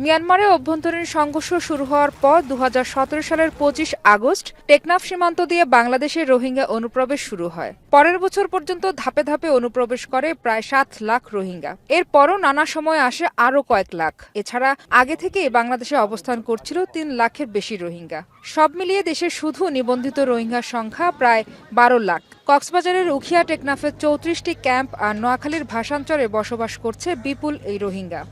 মিয়ানমারে অভ্যন্তরীণ সংঘর্ষ শুরু হওয়ার পর ২০১৭ সালের ২৫ আগস্ট টেকনাফ সীমান্ত দিয়ে বাংলাদেশের রোহিঙ্গা অনুপ্রবেশ শুরু হয়। পরের বছর পর্যন্ত ধাপে ধাপে অনুপ্রবেশ করে প্রায় ৭ লাখ রোহিঙ্গা। এরপরও নানা সময় আসে আরও কয়েক লাখ। এছাড়া আগে থেকেই বাংলাদেশে অবস্থান করছিল ৩ লাখের বেশি রোহিঙ্গা। সব মিলিয়ে দেশে শুধু নিবন্ধিত রোহিঙ্গার সংখ্যা প্রায় ১২ লাখ। কক্সবাজারের উখিয়া টেকনাফের ৩৪টি ক্যাম্প আর নোয়াখালীর ভাষাঞ্চলে বসবাস করছে বিপুল এই রোহিঙ্গা।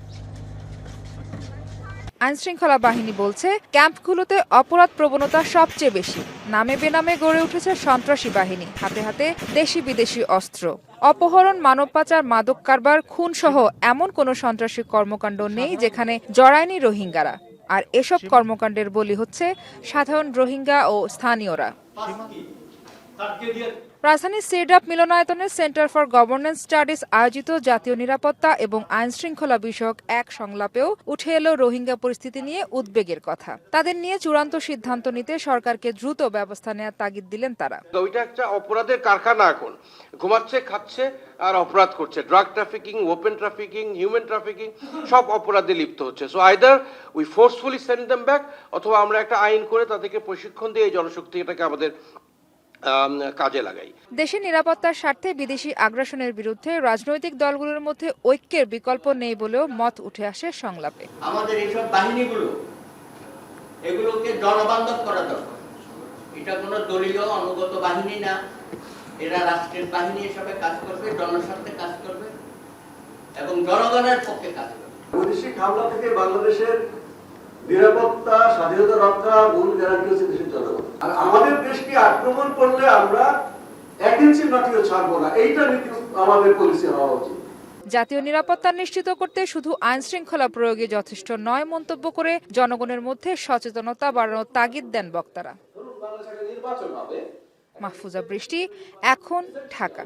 আইনশৃঙ্খলা বাহিনী বলছে, ক্যাম্পগুলোতে অপরাধ প্রবণতা সবচেয়ে বেশি। নামে বেনামে গড়ে উঠেছে সন্ত্রাসী বাহিনী, হাতে হাতে দেশি বিদেশি অস্ত্র। অপহরণ, মানব পাচার, মাদক কারবার, খুনসহ এমন কোনো সন্ত্রাসী কর্মকাণ্ড নেই যেখানে জড়ায়নি রোহিঙ্গারা। আর এসব কর্মকাণ্ডের বলি হচ্ছে সাধারণ রোহিঙ্গা ও স্থানীয়রা। রাজধানীর সিরডাপ মিলনায়তনে সেন্টার ফর গভর্নেন্স স্টাডিজ আয়োজিত জাতীয় নিরাপত্তা এবং আইনশৃঙ্খলা বিষয়ক এক সংলাপেও উঠে এলো রোহিঙ্গা পরিস্থিতি নিয়ে উদ্বেগের কথা। তাদের নিয়ে চূড়ান্ত সিদ্ধান্ত নিতে সরকারকে দ্রুত ব্যবস্থা নেওয়ার তাগিদ দিলেন তারা। ওইটা একটা অপরাধের কারখানা, এখন ঘুমাচ্ছে, খাচ্ছে আর অপরাধ করছে। Drug trafficking, open trafficking, human trafficking সব অপরাধে লিপ্ত হচ্ছে। So either we forcefully send them back, অথবা আমরা একটা আইন করে তাদেরকে প্রশিক্ষণ দিয়ে এই জনশক্তি এটাকে আমাদের কাজে লাগাই। দেশের নিরাপত্তার স্বার্থে বিদেশি আগ্রাসনের বিরুদ্ধে রাজনৈতিক দলগুলোর মধ্যে ঐক্যের বিকল্প নেই বলেও মত উঠে আসে সংলাপে। আমাদের এইসব বাহিনীগুলো এগুলোকে জনবান্ধব করা দরকার। এটা কোনো দলীয় অনুগত বাহিনী না, এরা রাষ্ট্রের বাহিনী হিসেবে কাজ করবে, জনস্বার্থে কাজ করবে এবং জনগণের পক্ষে কাজ করবে। বৈদেশিক হামলা থেকে বাংলাদেশের নিরাপত্তা, স্বাধীনতা রক্ষা মূল গ্যারান্টি হচ্ছে দেশের জনগণ। আর আমাদের দেশকে আক্রমণ করলে আমরা ১ ইঞ্চি মাটিও ছাড়বো না, এইটা নীতি আমাদের পলিসি হওয়া উচিত। জাতীয় নিরাপত্তা নিশ্চিত করতে শুধু আইন শৃঙ্খলা প্রয়োগে যথেষ্ট নয় মন্তব্য করে জনগণের মধ্যে সচেতনতা বাড়ানোর তাগিদ দেন বক্তারা। মাহফুজা বৃষ্টি, এখন, ঢাকা।